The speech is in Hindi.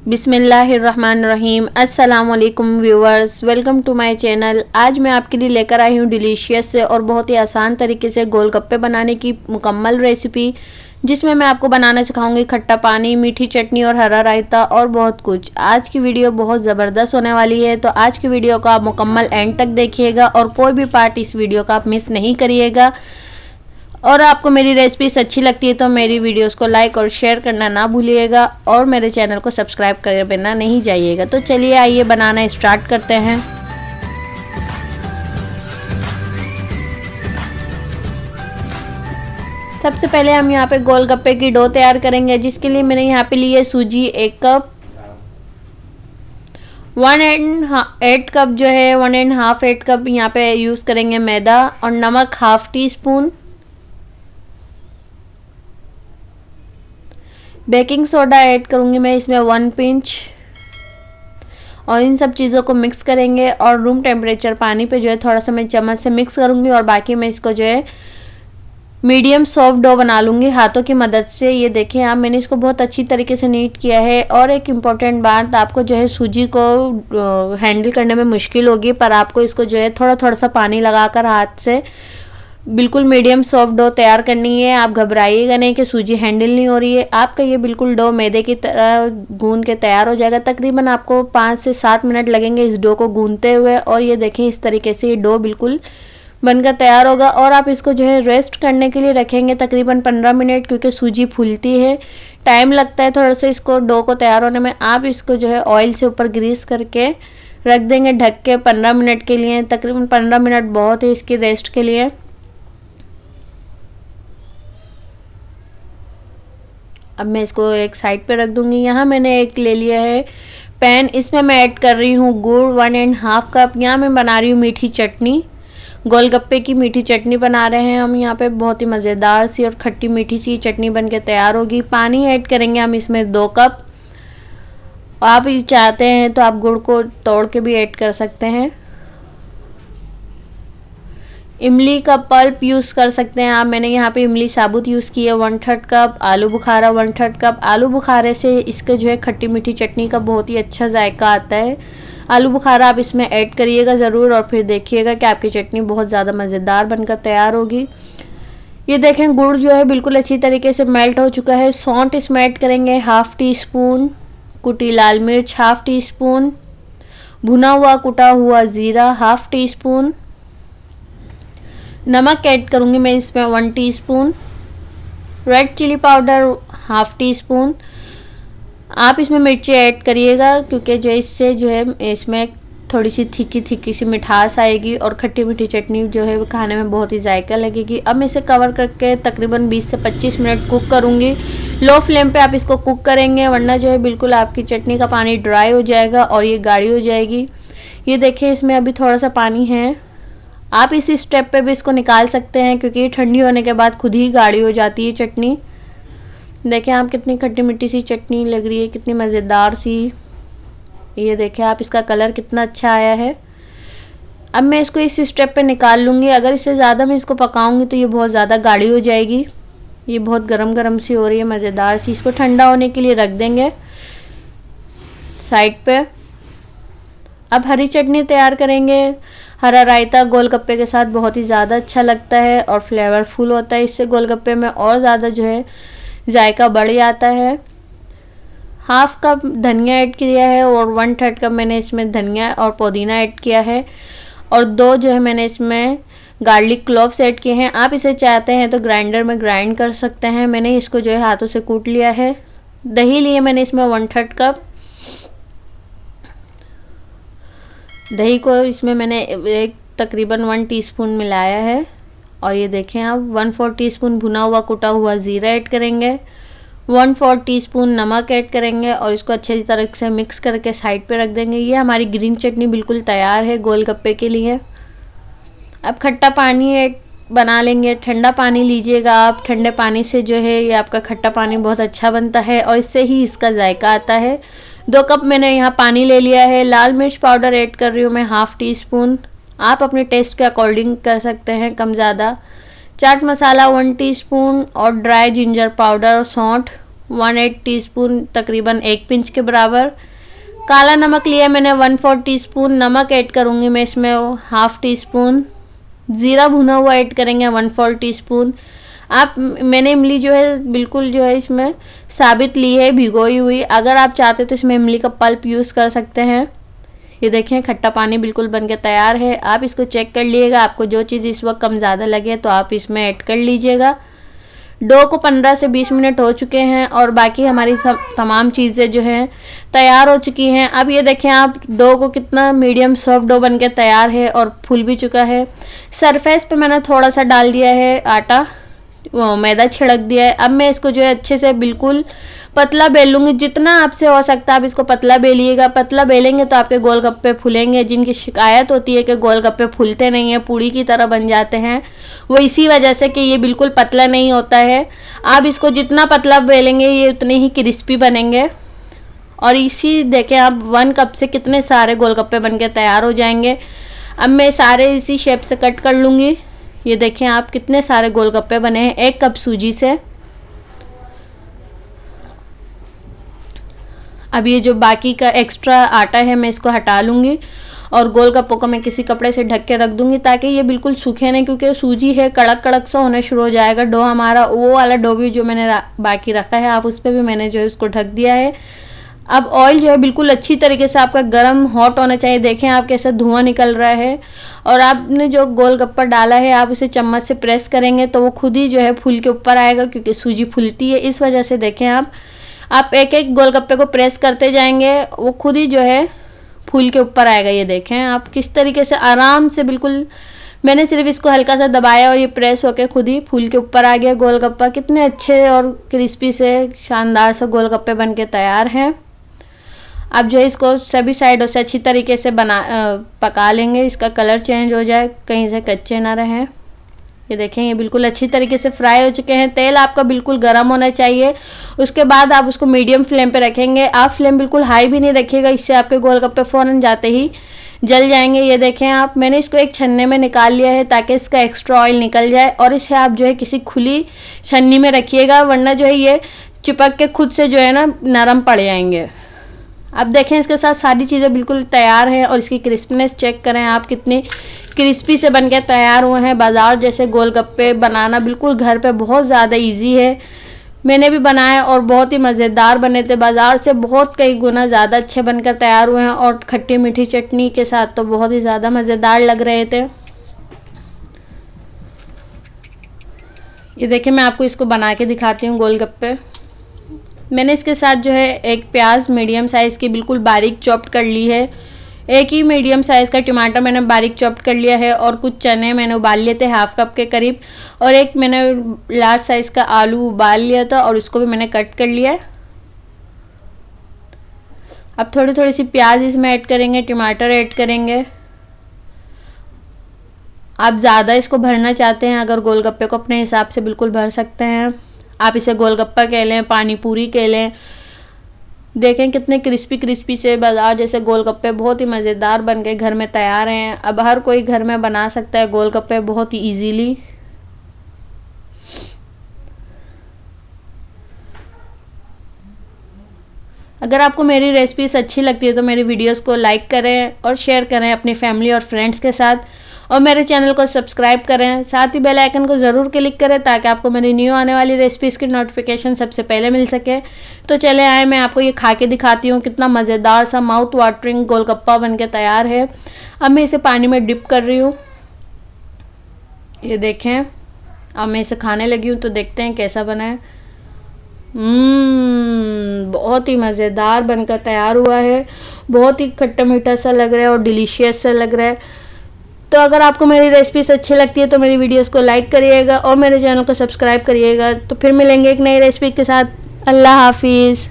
बिस्मिल्लाहिर्रहमानिर्रहीम। अस्सलाम वालेकुम viewers, welcome to my channel. आज मैं आपके लिए लेकर आई हूँ डिलीशियस से और बहुत ही आसान तरीके से गोलगप्पे बनाने की मुकम्मल रेसिपी, जिसमें मैं आपको बनाना सिखाऊंगी खट्टा पानी, मीठी चटनी और हरा रायता और बहुत कुछ। आज की वीडियो बहुत ज़बरदस्त होने वाली है, तो आज की वीडियो को आप मुकम्मल एंड तक देखिएगा और कोई भी पार्ट इस वीडियो का आप मिस नहीं करिएगा। और आपको मेरी रेसिपीज अच्छी लगती है तो मेरी वीडियोस को लाइक और शेयर करना ना भूलिएगा और मेरे चैनल को सब्सक्राइब कर बिना नहीं जाइएगा। तो चलिए आइए बनाना स्टार्ट करते हैं। सबसे पहले हम यहाँ पे गोलगप्पे की डो तैयार करेंगे, जिसके लिए मैंने यहाँ पे ली है सूजी 1 कप, 1.8 कप जो है 1.5 कप यहाँ पे यूज़ करेंगे मैदा, और नमक ½ tea spoon, baking soda add करूँगी मैं इसमें 1 पिंच, और इन सब चीज़ों को मिक्स करेंगे। और रूम टेम्परेचर पानी पे जो है थोड़ा सा मैं चम्मच से मिक्स करूँगी, और बाकी मैं इसको जो है मीडियम सॉफ्ट डो बना लूँगी हाथों की मदद से। ये देखें आप, मैंने इसको बहुत अच्छी तरीके से नीट किया है। और एक इम्पॉर्टेंट बात, आपको जो है सूजी को हैंडल करने में मुश्किल होगी, पर आपको इसको जो है थोड़ा थोड़ा सा पानी लगाकर हाथ से बिल्कुल मीडियम सॉफ्ट डो तैयार करनी है। आप घबराइएगा नहीं कि सूजी हैंडल नहीं हो रही है, आपका ये बिल्कुल डो मैदे की तरह गूंद के तैयार हो जाएगा। तकरीबन आपको 5 से 7 मिनट लगेंगे इस डो को गूंदते हुए। और ये देखें इस तरीके से ये डो बिल्कुल बनकर तैयार होगा। और आप इसको जो है रेस्ट करने के लिए रखेंगे तकरीबन 15 मिनट, क्योंकि सूजी फूलती है, टाइम लगता है थोड़ा सा इसको डो को तैयार होने में। आप इसको जो है ऑयल से ऊपर ग्रीस करके रख देंगे ढक के 15 मिनट के लिए। तकरीबन 15 मिनट बहुत है इसकी रेस्ट के लिए। अब मैं इसको एक साइड पे रख दूंगी। यहाँ मैंने एक ले लिया है पैन, इसमें मैं ऐड कर रही हूँ गुड़ 1.5 कप। यहाँ मैं बना रही हूँ मीठी चटनी, गोलगप्पे की मीठी चटनी बना रहे हैं हम यहाँ पे। बहुत ही मज़ेदार सी और खट्टी मीठी सी चटनी बन के तैयार होगी। पानी ऐड करेंगे हम इसमें 2 कप। आप चाहते हैं तो आप गुड़ को तोड़ के भी ऐड कर सकते हैं। इमली का पल्प यूज़ कर सकते हैं आप, मैंने यहाँ पे इमली साबुत यूज़ की है 1/3 कप। आलू बुखारा 1/3 कप। आलू बुखारे से इसके जो है खट्टी मीठी चटनी का बहुत ही अच्छा जायका आता है। आलू बुखारा आप इसमें ऐड करिएगा ज़रूर, और फिर देखिएगा कि आपकी चटनी बहुत ज़्यादा मज़ेदार बनकर तैयार होगी। ये देखें गुड़ जो है बिल्कुल अच्छी तरीके से मेल्ट हो चुका है। सौंठ इसमें ऐड करेंगे ½ टी स्पून, कुटी लाल मिर्च ½ टी स्पून, भुना हुआ कुटा हुआ ज़ीरा ½ टी स्पून, नमक ऐड करूँगी मैं इसमें 1 teaspoon, red chilli powder ½ teaspoon. आप इसमें मिर्ची ऐड करिएगा, क्योंकि जो इससे जो है इसमें थोड़ी सी थिक्की सी मिठास आएगी और खट्टी मीठी चटनी जो है वो खाने में बहुत ही जायका लगेगी। अब मैं इसे कवर करके तकरीबन 20 से 25 मिनट कुक करूँगी। लो फ्लेम पे आप इसको कुक करेंगे, वरना जो है बिल्कुल आपकी चटनी का पानी ड्राई हो जाएगा और ये गाढ़ी हो जाएगी। ये देखिए इसमें अभी थोड़ा सा पानी है। आप इस स्टेप पे भी इसको निकाल सकते हैं, क्योंकि ठंडी होने के बाद खुद ही गाढ़ी हो जाती है चटनी। देखें आप, कितनी खट्टी मिट्टी सी चटनी लग रही है, कितनी मज़ेदार सी। ये देखें आप, इसका कलर कितना अच्छा आया है। अब मैं इसको इस स्टेप पे निकाल लूँगी। अगर इससे ज़्यादा मैं इसको पकाऊंगी तो ये बहुत ज़्यादा गाढ़ी हो जाएगी। ये बहुत गरम गरम सी हो रही है, मज़ेदार सी। इसको ठंडा होने के लिए रख देंगे साइड पे। अब हरी चटनी तैयार करेंगे। हरा रायता गोलगप्पे के साथ बहुत ही ज़्यादा अच्छा लगता है और फ्लेवरफुल होता है। इससे गोलगप्पे में और ज़्यादा जो है जायका बढ़ जाता है। ½ कप धनिया ऐड किया है, और 1/3 कप मैंने इसमें धनिया और पुदीना ऐड किया है, और 2 जो है मैंने इसमें गार्लिक क्लोव्स ऐड किए हैं। आप इसे चाहते हैं तो ग्राइंडर में ग्राइंड कर सकते हैं। मैंने इसको जो है हाथों से कूट लिया है। दही लिए मैंने इसमें 1/3 कप। दही को इसमें मैंने एक तकरीबन 1 टीस्पून मिलाया है। और ये देखें आप, 1/4 टीस्पून भुना हुआ कुटा हुआ ज़ीरा ऐड करेंगे, 1/4 टीस्पून नमक ऐड करेंगे, और इसको अच्छी तरह से मिक्स करके साइड पे रख देंगे। ये हमारी ग्रीन चटनी बिल्कुल तैयार है गोलगप्पे के लिए। अब खट्टा पानी ऐड बना लेंगे। ठंडा पानी लीजिएगा आप, ठंडे पानी से जो है ये आपका खट्टा पानी बहुत अच्छा बनता है और इससे ही इसका जायका आता है। 2 कप मैंने यहाँ पानी ले लिया है। लाल मिर्च पाउडर ऐड कर रही हूँ मैं ½ टीस्पून। आप अपने टेस्ट के अकॉर्डिंग कर सकते हैं कम ज़्यादा। चाट मसाला 1 टीस्पून, और ड्राई जिंजर पाउडर और सौंठ 1/8 टीस्पून तकरीबन 1 पिंच के बराबर। काला नमक लिया मैंने 1/4 टीस्पून। नमक ऐड करूँगी मैं इसमें 1/2 टीस्पून। ज़ीरा भुना हुआ ऐड करेंगे 1/4 टीस्पून। आप मैंने इमली जो है बिल्कुल जो है इसमें साबित ली है, भिगोई हुई। अगर आप चाहते तो इसमें इमली का पल्प यूज़ कर सकते हैं। ये देखें खट्टा पानी बिल्कुल बनके तैयार है। आप इसको चेक कर लीजिएगा, आपको जो चीज़ इस वक्त कम ज़्यादा लगे तो आप इसमें ऐड कर लीजिएगा। डो को 15 से 20 मिनट हो चुके हैं और बाकी हमारी तमाम चीज़ें जो हैं तैयार हो चुकी हैं। अब ये देखें आप डो को कितना मीडियम सॉफ्ट डो बनके तैयार है और फूल भी चुका है। सरफेस पे मैंने थोड़ा सा डाल दिया है आटा, मैदा छिड़क दिया है। अब मैं इसको जो है अच्छे से बिल्कुल पतला बेल लूँगी। जितना आपसे हो सकता है आप इसको पतला बेलिएगा। पतला बेलेंगे तो आपके गोलगप्पे फूलेंगे। जिनकी शिकायत होती है कि गोलगप्पे फूलते नहीं हैं, पूड़ी की तरह बन जाते हैं, वो इसी वजह से कि ये बिल्कुल पतला नहीं होता है। आप इसको जितना पतला बेलेंगे ये उतने ही क्रिस्पी बनेंगे। और इसी देखें आप 1 कप से कितने सारे गोलगप्पे बन के तैयार हो जाएंगे। अब मैं सारे इसी शेप से कट कर लूँगी। ये देखें आप कितने सारे गोलगप्पे बने हैं 1 कप सूजी से। अब ये जो बाकी का एक्स्ट्रा आटा है मैं इसको हटा लूँगी और गोलगप्पों को मैं किसी कपड़े से ढक के रख दूँगी ताकि ये बिल्कुल सूखे नहीं, क्योंकि सूजी है कड़क कड़क सा होने शुरू हो जाएगा डो हमारा। वो वाला डो भी जो मैंने बाकी रखा है आप उस पर भी मैंने जो है उसको ढक दिया है। अब ऑयल जो है बिल्कुल अच्छी तरीके से आपका गरम हॉट होना चाहिए। देखें आप कैसे धुआं निकल रहा है। और आपने जो गोलगप्पा डाला है आप उसे चम्मच से प्रेस करेंगे तो वो खुद ही जो है फूल के ऊपर आएगा, क्योंकि सूजी फूलती है। इस वजह से देखें आप एक एक गोलगप्पे को प्रेस करते जाएंगे, वो खुद ही जो है फूल के ऊपर आएगा। ये देखें आप किस तरीके से आराम से बिल्कुल मैंने सिर्फ इसको हल्का सा दबाया और ये प्रेस होकर खुद ही फूल के ऊपर आ गया गोलगप्पा। कितने अच्छे और क्रिस्पी से शानदार से गोलगप्पे बन के तैयार हैं। अब जो है इसको सभी साइडों से अच्छी तरीके से पका लेंगे, इसका कलर चेंज हो जाए, कहीं से कच्चे ना रहें। ये देखें ये बिल्कुल अच्छी तरीके से फ्राई हो चुके हैं। तेल आपका बिल्कुल गर्म होना चाहिए। उसके बाद आप उसको मीडियम फ्लेम पे रखेंगे। आप फ्लेम बिल्कुल हाई भी नहीं रखिएगा, इससे आपके गोलगप्पे फ़ौरन जाते ही जल जाएंगे। ये देखें आप मैंने इसको एक छन्ने में निकाल लिया है ताकि इसका एक्स्ट्रा ऑयल निकल जाए। और इसे आप जो है किसी खुली छन्नी में रखिएगा, वरना जो है ये चिपक के खुद से जो है ना नरम पड़ जाएंगे। अब देखें इसके साथ सारी चीज़ें बिल्कुल तैयार हैं और इसकी क्रिस्पनेस चेक करें आप कितनी क्रिस्पी से बनके तैयार हुए हैं। बाज़ार जैसे गोलगप्पे बनाना बिल्कुल घर पे बहुत ज़्यादा इजी है। मैंने भी बनाया और बहुत ही मज़ेदार बने थे। बाज़ार से बहुत कई गुना ज़्यादा अच्छे बनकर तैयार हुए हैं और खट्टी मीठी चटनी के साथ तो बहुत ही ज़्यादा मज़ेदार लग रहे थे। ये देखिए मैं आपको इसको बना के दिखाती हूँ गोलगप्पे। मैंने इसके साथ जो है एक प्याज मीडियम साइज़ की बिल्कुल बारीक चॉप्ड कर ली है। एक ही मीडियम साइज़ का टमाटर मैंने बारीक चॉप्ड कर लिया है और कुछ चने मैंने उबाल लिए थे 1/2 कप के करीब। और एक मैंने लार्ज साइज़ का आलू उबाल लिया था और उसको भी मैंने कट कर लिया है। अब थोड़ी थोड़ी सी प्याज इसमें ऐड करेंगे, टमाटर ऐड करेंगे। आप ज़्यादा इसको भरना चाहते हैं अगर गोलगप्पे को अपने हिसाब से बिल्कुल भर सकते हैं। आप इसे गोलगप्पा कह लें, पानी पूरी कह लें। देखें कितने क्रिस्पी क्रिस्पी से बाज़ार जैसे गोलगप्पे बहुत ही मज़ेदार बन के घर में तैयार हैं। अब हर कोई घर में बना सकता है गोलगप्पे बहुत ही इजीली। अगर आपको मेरी रेसिपीज़ अच्छी लगती है तो मेरी वीडियोस को लाइक करें और शेयर करें अपनी फैमिली और फ्रेंड्स के साथ, और मेरे चैनल को सब्सक्राइब करें। साथ ही बेल आइकन को ज़रूर क्लिक करें ताकि आपको मेरी न्यू आने वाली रेसिपीज़ की नोटिफिकेशन सबसे पहले मिल सके। तो चले आए मैं आपको ये खा के दिखाती हूँ। कितना मज़ेदार सा माउथ वाटरिंग गोलगप्पा बन के तैयार है। अब मैं इसे पानी में डिप कर रही हूँ। ये देखें अब मैं इसे खाने लगी हूँ तो देखते हैं कैसा बना है। बहुत ही मज़ेदार बनकर तैयार हुआ है। बहुत ही खट्टा मीठा सा लग रहा है और डिलीशियस सा लग रहा है। तो अगर आपको मेरी रेसिपीज अच्छी लगती है तो मेरी वीडियोस को लाइक करिएगा और मेरे चैनल को सब्सक्राइब करिएगा। तो फिर मिलेंगे एक नई रेसिपी के साथ। अल्लाह हाफिज़।